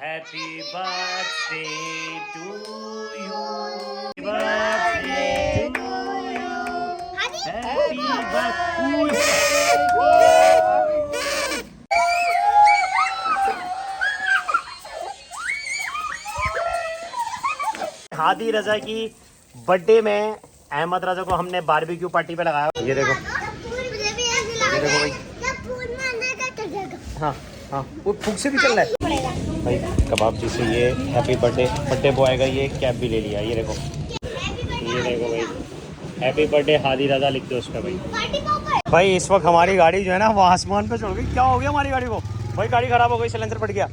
Happy birthday to you. Happy birthday to you. Happy birthday. Hadi रजा की birthday में अहमद रजा को हमने बारबेक्यू पार्टी पे लगाया। ये देखो भाई। हाँ हाँ वो फूक से भी चल रहा है भाई। कबाब जी से ये हैप्पी बर्थडे बॉय का ये कैप भी ले लिया। ये देखो भाई हैप्पी बर्थडे हादी रजा लिख दो उस पर भाई। इस वक्त हमारी गाड़ी जो है ना वो आसमान पे चढ़ गई। क्या हो गया हमारी गाड़ी को भाई? गाड़ी खराब हो गई, सिलेंडर फट गया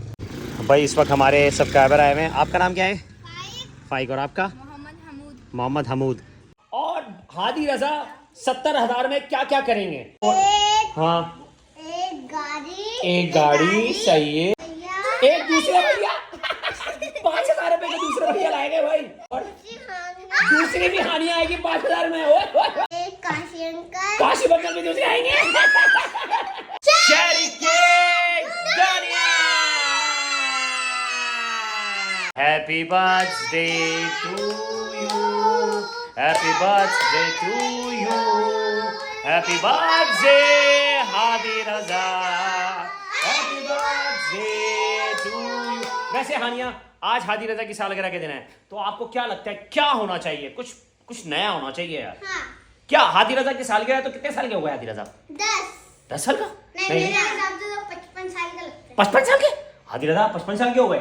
भाई। इस वक्त हमारे सब्सक्राइबर आए हुए हैं। आपका नाम क्या है? फाइक। और आपका? मोहम्मद हमूद। और हादी रजा 70,000 में क्या क्या करेंगे? हाँ एक गाड़ी सही है। एक दूसरे भैया 5,000 रुपए के दूसरे भैया लाएंगे भाई। और दूसरी भी हानियां आएगी 5,000 में। काशी बंगल में दूसरे आएंगे। Happy birthday to you. Happy birthday to you. Happy birthday Hadi Raza. Happy birthday to you. वैसे हानिया आज हादी रजा की सालगिरह के दिन है, तो आपको क्या लगता है क्या होना चाहिए? कुछ नया होना चाहिए यार। हाँ। क्या हादी रजा की सालगिरह तो कितने साल के हो गए हादी रजा? 10 साल का? नहीं 55 साल का लगता है। 55 साल के? हादी रजा 55 साल के हो गए?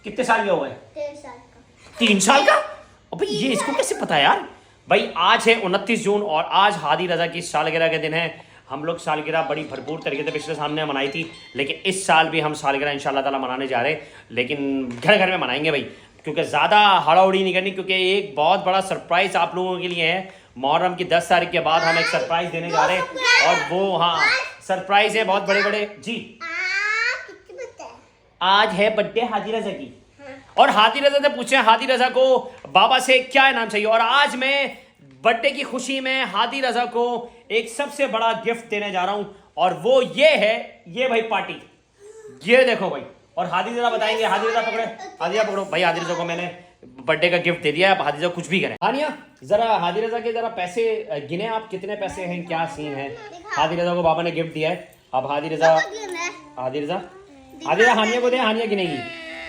कितने साल के हो गए? 3 साल का। अबे ये इसको कैसे पता है यार? भाई आज है 29 जून और आज हादी रजा की सालगिरह के दिन है। हम लोग सालगिरह बड़ी भरपूर तरीके से पिछले साल में मनाई थी, लेकिन इस साल भी हम सालगिरह इंशाल्लाह ताला मनाने जा रहे हैं, लेकिन घर घर में मनाएंगे भाई, क्योंकि ज़्यादा हड़ाउड़ी नहीं करनी, क्योंकि एक बहुत बड़ा सरप्राइज़ आप लोगों के लिए है। मुहर्रम की 10 तारीख के बाद हम एक सरप्राइज़ देने जा रहे हैं, और वो हाँ सरप्राइज़ है बहुत बड़े बड़े जी। आज है बर्थडे हादी रजा की, और हादी रजा से पूछे हादी रजा को बाबा से क्या इनाम चाहिए। और आज मैं बर्थडे की खुशी में हादी रजा को एक सबसे बड़ा गिफ्ट देने जा रहा हूं, और वो ये है, ये भाई पार्टी। ये देखो भाई, और हादी रजा बताएंगे। हादी रजा पकड़े, हादी रजा पकड़ो भाई। हादी रजा को मैंने बर्थडे का गिफ्ट दे दिया, अब हादी रजा कुछ भी करें। हानिया जरा हादी रजा के जरा पैसे गिने आप, कितने पैसे हैं, क्या सीन है? हादी रजा को बाबा ने गिफ्ट दिया है। अब हादी रजा हानिया को दे, हानिया गिनेगी।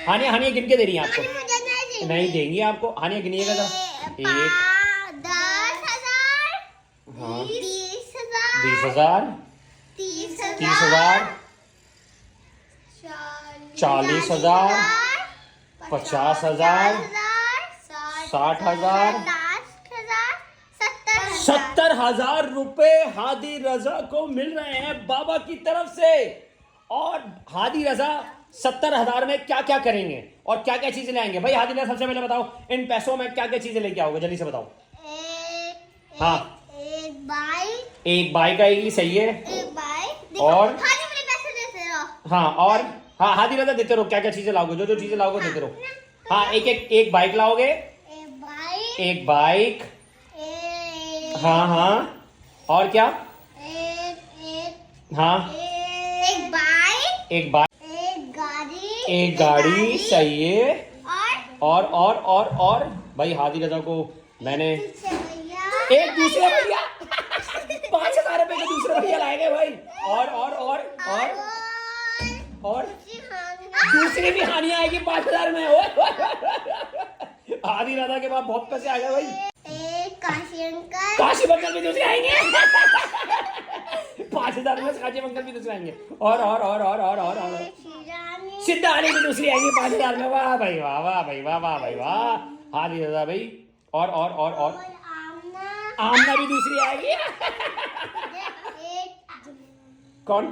हानिया गिन के दे रही है आपको, नहीं देंगी आपको। हानिया गिनिएगा जरा। 1 10,000 हाँ 20,000 30,000 40,000 50,000 60,000 70,000 रुपए हादी रजा को मिल रहे हैं बाबा की तरफ से। और हादी रजा 70,000 में क्या क्या करेंगे और क्या क्या चीजें लाएंगे भाई? हादी रजा सबसे पहले बताओ, इन पैसों में क्या क्या चीजें लेके आओगे, जल्दी से बताओ। हाँ एक बाइक आएगी, सही है। और हाँ और हाँ हादी रजा देते रहो, क्या क्या चीजें लाओगे, जो चीजें लाओगे देते रहो। हाँ एक बाइक लाओगे, एक बाइक हाँ हाँ और क्या? हाँ एक बाइक एक गाड़ी सही है। और भाई हादी रजा को मैंने एक दूसरे भैया 5,000 रुपए के दूसरे भैया लाएंगे भाई। और दूसरी भी हानियां आएगी 5,000 में। हादी रजा के बाद बहुत पैसे आ गए भाई। काशी बंगल भी दूसरे आएंगे। 5,000 में काशी बंगल भी दूसरे आएंगे। और सिद्धानी भी दूसरी आएंगी 5,000 में। वाह भाई वाह, वाह भाई वाह, वाह भाई वाह हादी रजा भाई। और आमना भी दूसरी आएगी। कौन?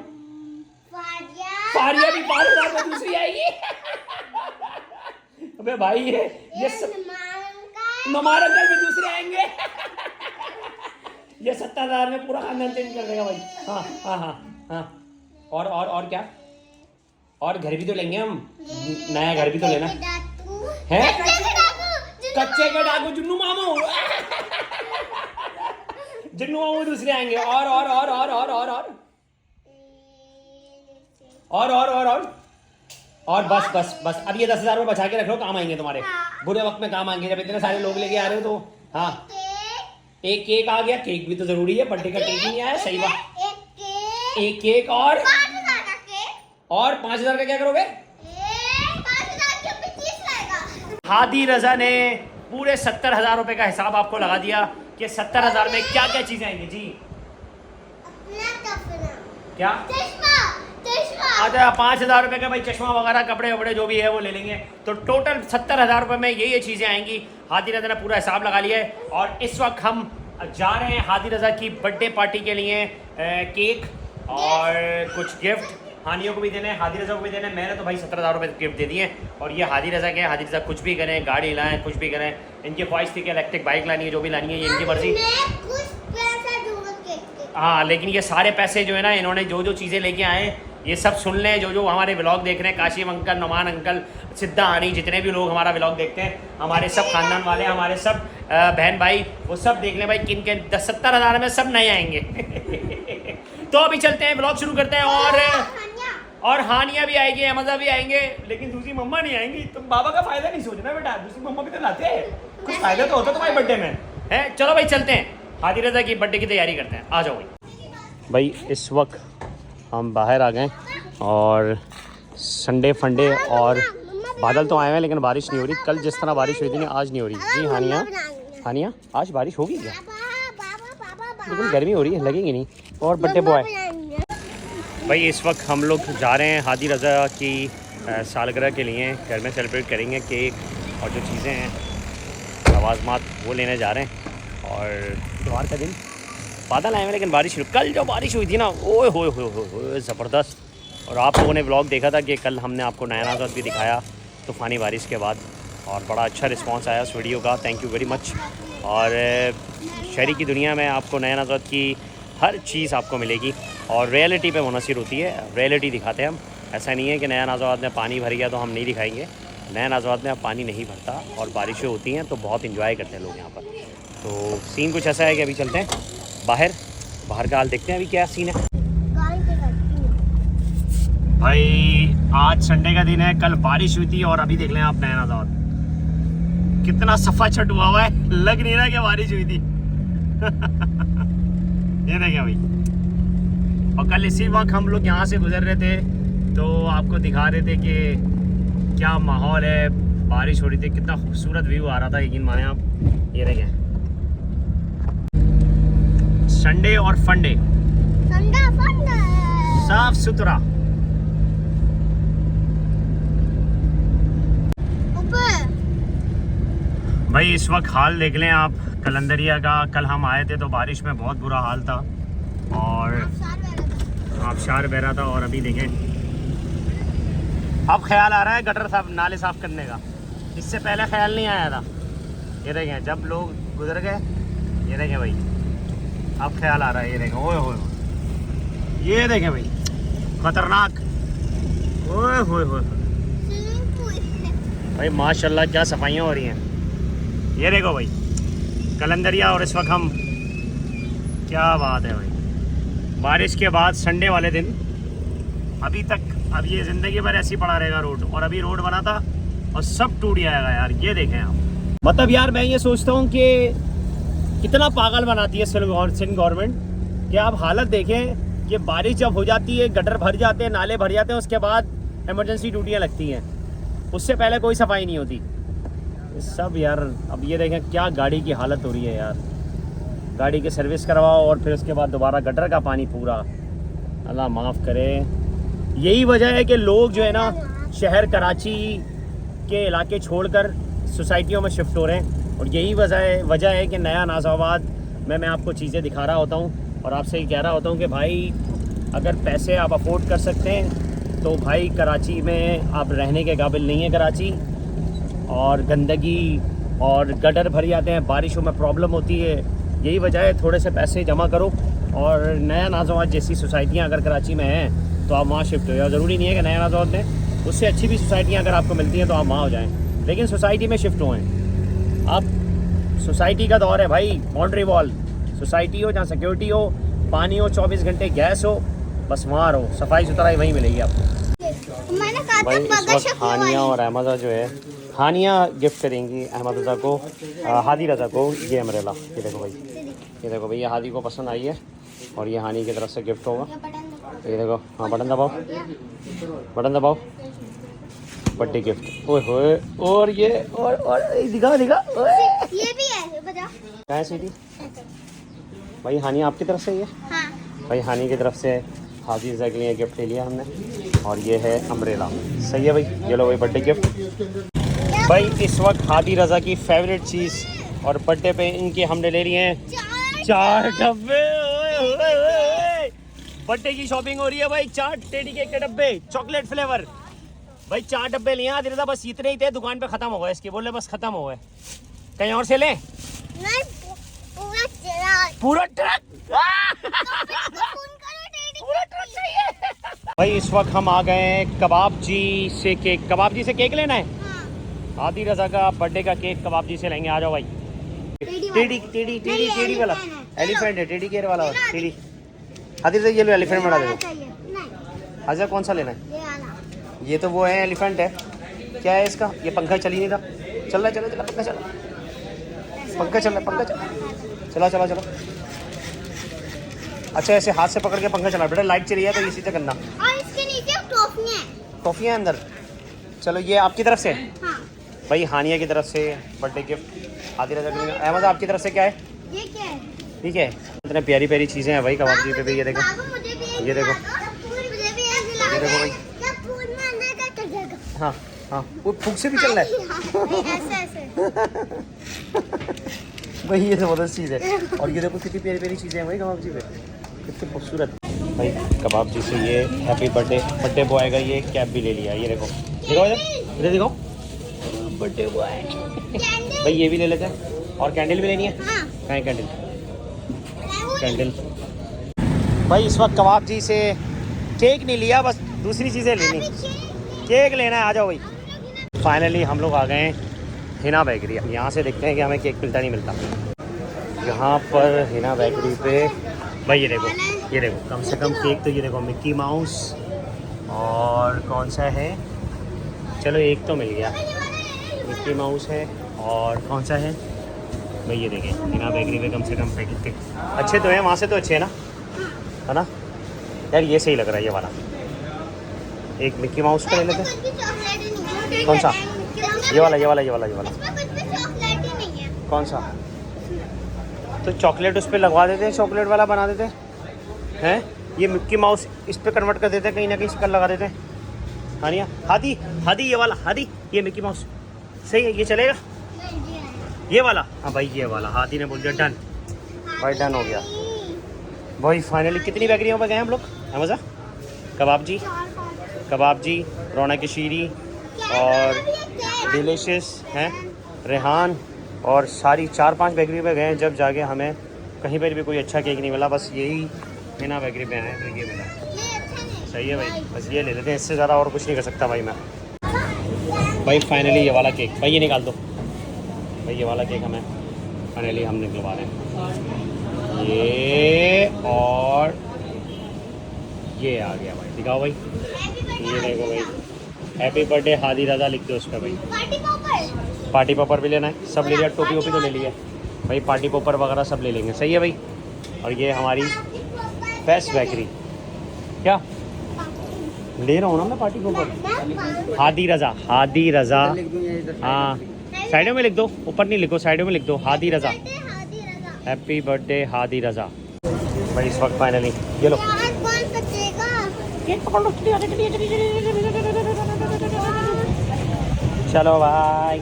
फारिया भी 5,000 में दूसरी आएगी। अबे भाई ये नमार अंकल भी दूसरे आएंगे। ये 70,000 में पूरा खानदान चेंज कर देगा भाई। हाँ और क्या? और घर भी तो लेंगे हम, नया घर भी तो लेना है। कच्चे के डाकू जुन्नू मामू दूसरे आएंगे। और और बस बस बस अब ये 10,000 रुपये बचा के रख लो, काम आएंगे तुम्हारे बुरे वक्त में, काम आएंगे जब इतने सारे लोग लेके आ रहे हो तो। हाँ एक केक आ गया, केक भी तो जरूरी है, बर्थडे का केक ही नहीं आया। सही बात, एक केक और 5,000 का क्या करोगे? हादी रजा ने पूरे 70,000 रुपए का हिसाब आपको लगा दिया कि 70,000 में क्या क्या चीजें आएंगी जी। क्या? अच्छा 5,000 रुपए का भाई चश्मा वगैरह कपड़े वपड़े जो भी है वो ले लेंगे, तो टोटल 70,000 रुपए में ये चीज़ें आएंगी। हादी रजा ने पूरा हिसाब लगा लिया है और इस वक्त हम जा रहे हैं हादी रजा की बर्थडे पार्टी के लिए केक और कुछ गिफ्ट हानियों को भी देने हैं, हादी रजा को भी देने हैं। मैंने तो भाई 70,000 रुपये गिफ्ट दे दिए और ये हादी रजा के, हादी रजा कुछ भी करें, गाड़ी लाएं, कुछ भी करें, इनकी ख्वाहिश थी कि इलेक्ट्रिक बाइक लानी है, जो भी लानी है ये इनकी मर्जी। हाँ लेकिन ये सारे पैसे जो है ना, इन्होंने जो जो चीज़ें लेके आए ये सब सुन लें। जो जो हमारे व्लॉग देख रहे हैं, काशिम अंकल, नुमान अंकल, सिद्धा आनी, जितने भी लोग हमारा व्लॉग देखते हैं, हमारे सब खानदान वाले, हमारे सब बहन भाई, वो सब देख लें भाई किन के 70,000 में सब नए आएंगे। तो अभी चलते हैं, व्लॉग शुरू करते हैं। और हानिया भी आएगी, अमजा भी आएंगे, लेकिन दूसरी मम्मा नहीं आएंगी। तुम बाबा का फायदा नहीं सोचना बेटा, दूसरी मम्मा भी तो लाते हैं, कुछ फायदा तो होता तुम्हारे बर्थडे में है। चलो भाई चलते हैं, हादी रजा की बर्थडे की तैयारी करते हैं, आ जाओ भाई। इस वक्त हम बाहर आ गए और संडे फंडे और बादल तो आए हैं लेकिन बारिश नहीं हो रही। कल जिस तरह बारिश हुई थी ना, आज नहीं हो रही जी। हानिया आज बारिश होगी क्या? लेकिन गर्मी हो रही है, लगेगी नहीं। और बर्थडे बॉय भाई इस वक्त हम लोग जा रहे हैं हादी रजा की सालगिरह के लिए, घर में सेलिब्रेट करेंगे, केक और जो चीज़ें हैं लवाजमात वो लेने जा रहे हैं। और त्यौहार का दिन बादल आए हैं लेकिन बारिश, कल जो बारिश हुई थी ना, ओए हो ज़बरदस्त। और आप लोगों ने व्लॉग देखा था कि कल हमने आपको नया नाज़त भी दिखाया तूफ़ानी बारिश के बाद, और बड़ा अच्छा रिस्पांस आया उस वीडियो का, थैंक यू वेरी मच। और शहरी की दुनिया में आपको नया नाज़त की हर चीज़ आपको मिलेगी और रियलिटी पे मुनसिर होती है, रियलिटी दिखाते हैं हम। ऐसा नहीं है कि नया नाज़ात में पानी भर गया तो हम नहीं दिखाएंगे, नया नाज़ात में अब पानी नहीं भरता और बारिशें होती हैं तो बहुत इंजॉय करते हैं लोग यहाँ पर। तो सीन कुछ ऐसा है कि अभी चलते हैं बाहर का हाल देखते हैं अभी क्या सीन है। भाई आज संडे का दिन है, कल बारिश हुई थी और अभी देख लें आप नया नाज़ात कितना सफ़ा छट हुआ है, लग नहीं रहा कि बारिश हुई थी। ये देखें भाई। और कल इसी वक्त हम लोग यहाँ से गुजर रहे थे तो आपको दिखा रहे थे कि क्या माहौल है, बारिश हो रही थी, कितना खूबसूरत व्यू आ रहा था, यकीन माने आप। ये देखें संडे और फंडे, साफ सुथरा। भाई इस वक्त हाल देख लें आप कलंदरिया का। कल हम आए थे तो बारिश में बहुत बुरा हाल था और आबशार बह रहा था, और अभी देखें अब ख्याल आ रहा है गटर साफ, नाले साफ करने का, इससे पहले ख्याल नहीं आया था। ये देखें जब लोग गुजर गए, ये देखें भाई अब ख्याल आ रहा है। ये देखें ओए होए, ये देखें भाई खतरनाक, ओए होए होए भाई माशाल्लाह क्या सफाइयाँ हो रही हैं। ये देखो भाई कलंदरिया, और इस वक्त हम, क्या बात है भाई, बारिश के बाद संडे वाले दिन अभी तक, अब ये ज़िंदगी भर ऐसी पड़ा रहेगा रोड, और अभी रोड बना था और सब टूट जाएगा यार। ये देखें आप, मतलब यार मैं ये सोचता हूँ कि कितना पागल बनाती है सिंध गवर्नमेंट कि आप हालत देखें कि बारिश जब हो जाती है, गटर भर जाते हैं, नाले भर जाते हैं, उसके बाद इमरजेंसी ड्यूटियाँ लगती हैं, उससे पहले कोई सफाई नहीं होती सब यार। अब ये देखें क्या गाड़ी की हालत हो रही है यार, गाड़ी की सर्विस करवाओ और फिर उसके बाद दोबारा गटर का पानी पूरा, अल्लाह माफ़ करे। यही वजह है कि लोग जो है ना शहर कराची के इलाके छोड़कर सोसाइटियों में शिफ्ट हो रहे हैं, और यही वजह है कि नया नाज़ाबाद में मैं आपको चीज़ें दिखा रहा होता हूँ और आपसे कह रहा होता हूँ कि भाई अगर पैसे आप अफोर्ड कर सकते हैं तो भाई कराची में आप रहने के काबिल नहीं है कराची, और गंदगी और गटर भर जाते हैं, बारिशों में प्रॉब्लम होती है। यही वजह है, थोड़े से पैसे जमा करो और नया नाज़ाबाद जैसी सोसाइटियाँ अगर कराची में हैं तो आप वहाँ शिफ्ट हो जाओ। ज़रूरी नहीं है कि नया नाज़ाबाद में, उससे अच्छी भी सोसाइटियाँ अगर आपको मिलती हैं तो आप वहाँ हो जाएँ, लेकिन सोसाइटी में शिफ्ट होएँ। अब सोसाइटी का दौर है भाई, बाउंड्री वॉल सोसाइटी हो जहाँ सिक्योरिटी हो, पानी हो, 24 घंटे गैस हो, बस वहाँ रहो, सफाई सुथराई वहीं मिलेगी आपको। मैंने कहा भाई इस वक्त हानिया और अहमदा जो है, हानिया गिफ्ट करेंगी अहमद रज़ा को, हादी रज़ा को ये अम्ब्रेला। ये देखो भाई, ये देखो भाई, ये हादी को पसंद आई है और ये हानी की तरफ से गिफ्ट होगा। ये देखो, हाँ बटन दबाओ, बटन दबाओ, बर्थडे गिफ्ट। ओए होए, और ये और दिखा दिखा, ये भी है, बता क्या है सीटी भाई? हानी आपकी तरफ से ये? हाँ। भाई हानी की तरफ से हादी रज़ा के लिए गिफ्ट ले लिया हमने और ये है अम्ब्रेला। सही है भाई, ये लो भाई बर्थडे गिफ्ट। भाई इस वक्त हादी रज़ा की फेवरेट चीज़ और बर्थडे पे इनकी हमने ले लिए हैं 4 डब्बे। बर्थडे की शॉपिंग हो रही है भाई। 4 टेडी केक के डब्बे, चॉकलेट फ्लेवर। भाई 4 डब्बे लिए हादी रज़ा, बस इतने ही थे, दुकान पे खत्म हो गए इसके, बोले बस खत्म हो गए, कहीं और से लें? नहीं, पूरा ट्रक पूरा ट्रक चाहिए। भाई इस वक्त हम आ गए हैं कबाब जी से केक, कबाब जी से केक लेना है। हादी रज़ा का बर्थडे का केक कबाब जी से लेंगे, आ जाओ भाई। टेडी वाला एलिफेंट है, टेडी केयर वाला टेडी। हादी रज़ा ये लो एलिफेंट बना दो। हाजा कौन सा लेना है? ये तो वो है एलिफेंट है। क्या है इसका? ये पंखा चल ही नहीं रहा। चल रहा चलो पंखा चल, पंखा चल रहा, पंखा चला चला चलो। अच्छा ऐसे हाथ से पकड़ के पंखा चला बेटा, लाइट चली है तो इसी से करना। और इसके नीचे टॉफियां हैं। टॉफियां अंदर। चलो ये आपकी तरफ से? हाँ। भाई हानिया की तरफ से बर्थडे गिफ्ट, हादी रज़ा के लिए। अहमद आपकी तरफ से क्या है? ये क्या है? ठीक है, इतने प्यारी प्यारी चीज़ें हैं भाई कबाब जी पे भी। ये देखो, ये देखो, ये देखो भाई। हाँ हाँ, वो फूक से भी चल रहा है भाई, ये ज़बरदस्त चीज़ है। और ये देखो कितनी प्यारी प्यारी चीज़ें हैं भाई कबाब जी पे, कितनी खूबसूरत। भाई कबाब जी से ये हैप्पी बर्थडे बॉय का ये कैप भी ले लिया। ये देखो, दिखाओ इधर दिखाओ, बर्थडे बॉय। भाई ये भी ले लेते हैं। और कैंडल भी लेनी है? कहाँ है कैंडल? कैंडल। भाई इस वक्त कबाब जी से केक नहीं लिया, बस दूसरी चीज़ें लेनी। केक लेना है, आ जाओ भाई। फाइनली हम लोग आ गए हैं हिना बेकरी। यहाँ से देखते हैं कि हमें केक मिलता नहीं मिलता। यहाँ पर हिना बेकरी पे भाई ये देखो कम से कम केक तो ये देखो, मिक्की माउस और कौन सा है, चलो एक तो मिल गया, मिक्की माउस है और कौन सा है भाई, ये देखें हिना बेकरी पे कम से कम पैकेट के अच्छे तो हैं, वहाँ से तो अच्छे हैं ना, है ना यार। ये सही लग रहा है ये वाला, एक मिक्की माउस का ले लेते हैं। कौन सा? ये वाला कौन सा? तो चॉकलेट उस पर लगवा देते हैं, चॉकलेट वाला बना देते हैं। ये मिक्की माउस इस पर कन्वर्ट कर देते हैं, कहीं ना कहीं शक्ल लगा देते हैं। हानिया, हादी ये वाला, हादी ये मिक्की माउस सही है, ये चलेगा ये वाला? हाँ भाई ये वाला, हादी ने बोल दिया डन। भाई डन हो गया भाई। फाइनली कितनी बेकरियों पर गए हम लोग? मज़ा कबाब जी, रौनक शीरी और डिलीशियस हैं, रेहान और सारी 4-5 बेकरी पे गए, जब जाके हमें कहीं पर भी कोई अच्छा केक नहीं मिला। बस यही हिना बेकरी पे आए तो ये मिला। सही है भाई, बस ये ले लेते हैं, इससे ज़्यादा और कुछ नहीं कर सकता भाई मैं। भाई फाइनली ये वाला केक, भाई ये निकाल दो भाई, ये वाला केक हमें फाइनली हम निकलवा रहे हैं। ये और ये आ गया भाई, दिखाओ भाई। ये देखो भाई, हैप्पी बर्थडे हादी रज़ा लिख दो उस पर भाई। पार्टी पॉपर भी लेना है, सब ले लिया, टोपी वोपी तो ले लिया भाई, पार्टी पॉपर वगैरह सब ले लेंगे। सही है भाई। और ये हमारी बेस्ट बेकरी, क्या ले रहा हूँ ना मैं पार्टी पॉपर, हादी रज़ा। हाँ साइडों में लिख दो, ऊपर नहीं लिखो, साइडों में लिख दो, हादी रज़ा, हैप्पी बर्थडे हादी रज़ा। भाई इस वक्त फाइनली ये लो चलो भाई,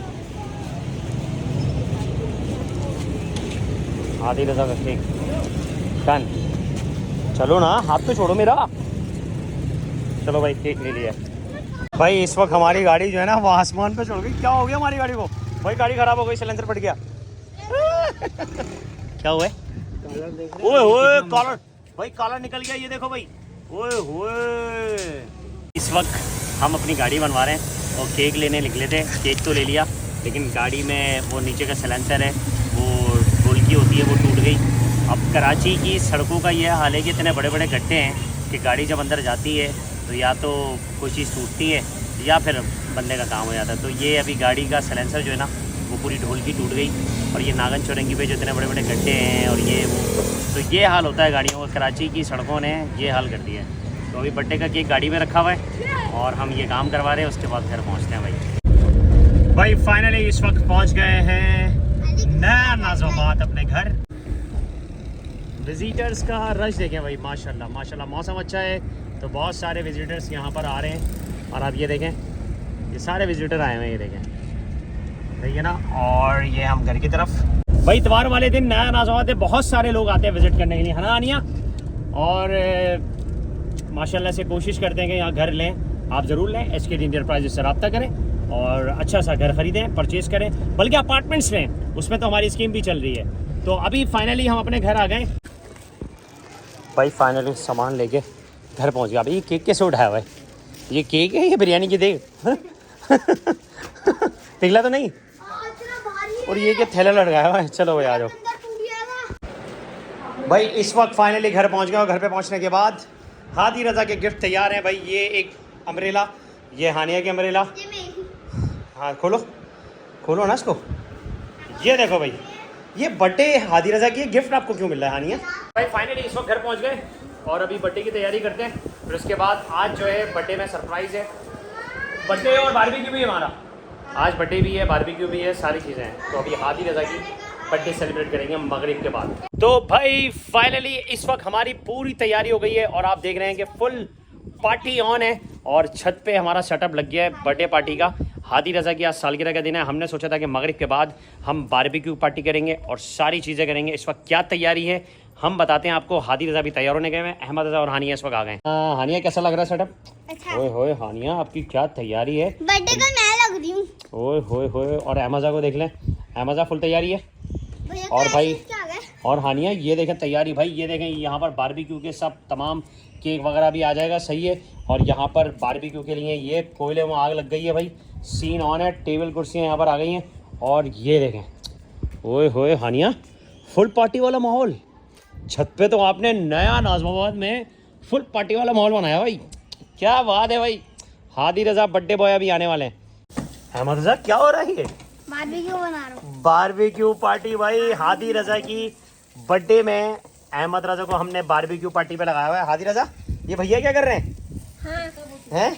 हादी रज़ा का केक डन। चलो ना, हाथ तो छोड़ो मेरा। चलो भाई केक ले लिया भाई। इस वक्त हमारी गाड़ी जो है ना वो आसमान पे चढ़ गई। क्या हो गया हमारी गाड़ी को भाई? गाड़ी खराब हो गई, सिलेंडर फट गया क्या हुआ? ओए ओए कॉलर भाई, कॉलर निकल गया, ये देखो भाई। ओए ओए, इस वक्त हम अपनी गाड़ी बनवा रहे हैं और केक लेने निकले थे। केक तो ले लिया, लेकिन गाड़ी में वो नीचे का सिलेंसर है, वो ढोलकी होती है, वो टूट गई। अब कराची की सड़कों का ये हाल है कि इतने बड़े बड़े गड्ढे हैं कि गाड़ी जब अंदर जाती है तो या तो कोई चीज़ टूटती है या फिर बंदे का काम हो जाता है। तो ये अभी गाड़ी का सलेंसर जो है ना वो पूरी ढोल की टूट गई, और ये नागन चौरंगी पे जो इतने बड़े बड़े गड्ढे हैं और ये वो, तो ये हाल होता है गाड़ियों का। कराची की सड़कों ने ये हाल कर दिया है। तो अभी बर्थडे का केक गाड़ी में रखा हुआ है और हम ये काम करवा रहे हैं, उसके बाद घर पहुँचते हैं भाई। फाइनली इस वक्त पहुँच गए हैं नया नाज़ोबाद अपने घर। विजिटर्स का रश देखें भाई, माशाल्लाह माशाल्लाह। मौसम अच्छा है तो बहुत सारे विजिटर्स यहाँ पर आ रहे हैं, और आप ये देखें ये सारे विजिटर आए हुए हैं, ये देखें ठीक है ना। और ये हम घर की तरफ भाई, इतवार वाले दिन नया नाज़ोबाद है, बहुत सारे लोग आते हैं विज़िट करने के लिए, है ना आनिया। और माशाल्लाह से कोशिश करते हैं कि यहाँ घर लें, आप ज़रूर लें। SKT एंटरप्राइजेस से रब्ता करें और अच्छा सा घर ख़रीदें, परचेज़ करें, बल्कि अपार्टमेंट्स लें, उसमें तो हमारी स्कीम भी चल रही है। तो अभी फाइनली हम अपने घर आ गए भाई। फाइनली सामान लेके घर पहुँच गया। अभी ये केक कैसे उठाया हुआ है? ये केक है, ये बिरयानी की देख पिघला तो नहीं? और ये क्या थैला लटकाया हुआ है? चलो भाई आ जाओ भाई। इस वक्त फाइनली घर पहुंच गए, और घर पे पहुंचने के बाद हादी रज़ा के गिफ्ट तैयार हैं भाई। ये एक अम्ब्रेला, ये हानिया की अम्ब्रेला। हाँ खोलो खोलो ना इसको। ये देखो भाई, ये बर्थडे हादी रज़ा की गिफ्ट आपको क्यों मिल रहा है हानिया भाई। फाइनली इस वक्त घर पहुँच गए और अभी बर्थडे की तैयारी करते हैं। फिर उसके बाद आज जो है बर्थडे में सरप्राइज़ है, बर्थडे और बारबेक्यू भी है हमारा। आज बर्थडे भी है, बारबेक्यू भी है, सारी चीज़ें हैं। तो अभी हादी रज़ा की बर्थडे सेलिब्रेट करेंगे मगरिब के बाद। तो भाई फाइनली इस वक्त हमारी पूरी तैयारी हो गई है, और आप देख रहे हैं कि फुल पार्टी ऑन है, और छत पे हमारा सेटअप लग गया है बर्थडे पार्टी का। हादी रज़ा की आज सालगिरह का दिन है। हमने सोचा था कि मगरिब के बाद हम बारबेक्यू पार्टी करेंगे और सारी चीज़ें करेंगे। इस वक्त क्या तैयारी है हम बताते हैं आपको। हादी रज़ा भी तैयार होने गए हैं, अहमद रज़ा और हानिया इस वक्त आ गए। हानिया कैसा लग रहा है सेटअप? अच्छा। ओए होए हानिया आपकी क्या तैयारी है, बर्थडे का मैं लग रही हूँ। ओए होए होए। और अहमज़ा को देख लें, अहमज़ा फुल तैयारी है। और भाई और हानिया ये देखें तैयारी भाई, ये देखें यहाँ पर बारबेक्यू के सब तमाम केक वगैरह भी आ जाएगा, सही है। और यहाँ पर बारबेक्यू के लिए ये कोयले में आग लग गई है भाई, सीन ऑन है। टेबल कुर्सियाँ यहाँ पर आ गई हैं, और ये देखें ओए होए हानिया फुल पार्टी वाला माहौल। छत पे तो आपने नया नाज़ोबाद में फुल पार्टी वाला माहौल बनाया भाई, क्या बात है भाई। हादी रज़ा बर्थडे बॉय अभी आने वाले हैं। अहमद रज़ा क्या हो रहा है? ये बारबेक्यू बना रहा हूँ। बारबेक्यू पार्टी भाई, हादी रज़ा की बर्थडे में अहमद रज़ा को हमने बारबेक्यू पार्टी पे लगाया हुआ है। हादी रज़ा ये भैया क्या कर रहे हैं? हाँ। हैं?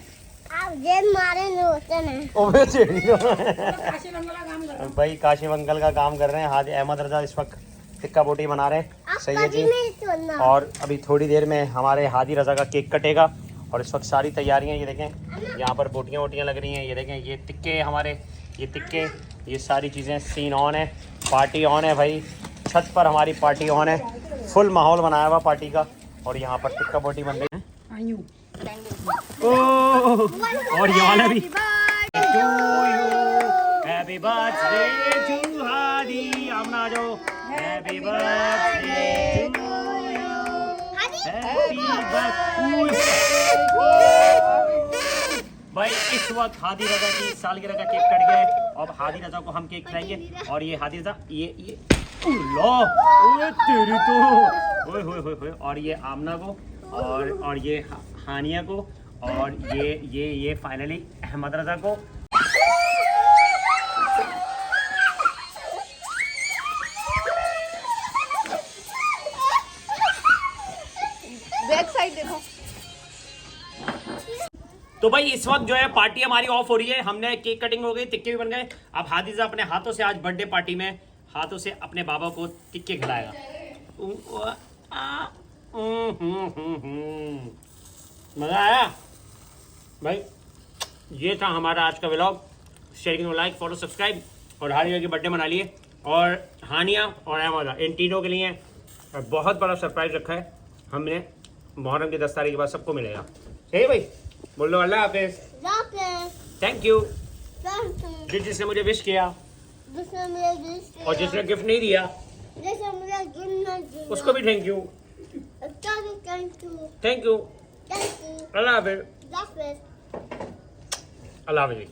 आप जेब मारे होते हैं भाई, काशिम अंकल का काम कर रहे हैं। हादी अहमद रज़ा इस वक्त टिक्का बोटी बना रहे हैं, सही है जी। और अभी थोड़ी देर में हमारे हादी रज़ा का केक कटेगा, और इस वक्त सारी तैयारियां ये देखें, यहाँ पर बोटियाँ वोटियाँ लग रही हैं, ये देखें ये टिक्के हमारे, ये टिक्के, ये सारी चीज़ें, सीन ऑन है, पार्टी ऑन है भाई। छत पर हमारी पार्टी ऑन है, फुल माहौल बनाया हुआ पार्टी का, और यहाँ पर टिक्का बोटी बन रही है। और ये वाला भी happy birthday to Hadi. Amna आ जाओ। Happy birthday to you, happy birthday भाई। इस वक्त हादी रज़ा की सालगिरह का केक कट गया है, अब हादी रज़ा को हम केक खिलाएंगे। और ये हादी रज़ा ये ओए तेरी तो ओए होए होए। और ये आमना को, और ये हानिया को, और ये फाइनली अहमद रज़ा को। बैक साइड देखो। तो भाई इस वक्त जो है पार्टी हमारी ऑफ हो रही है। हमने केक कटिंग हो गई, टिक्के भी बन गए। अब हादी रज़ा अपने हाथों से आज बर्थडे पार्टी में हाथों से अपने बाबा को टिक्के खिलाएगा। मज़ा आया भाई। ये था हमारा आज का vlog. Share, like, follow, subscribe. और हानिया की बर्थडे मना लिए, और हानिया और अहमद इन तीनों के लिए बहुत बड़ा सरप्राइज रखा है हमने। मुहर्रम की 10 तारीख के बाद सबको मिलेगा, सही भाई। बोल लो अल्लाह हाफिज़, थैंक यू। जिसने मुझे विश किया और जिसने गिफ्ट नहीं दिया उसको भी थैंक यू। Thank you. अल्लाह हाफिज़। अल्लाह हाफिज़।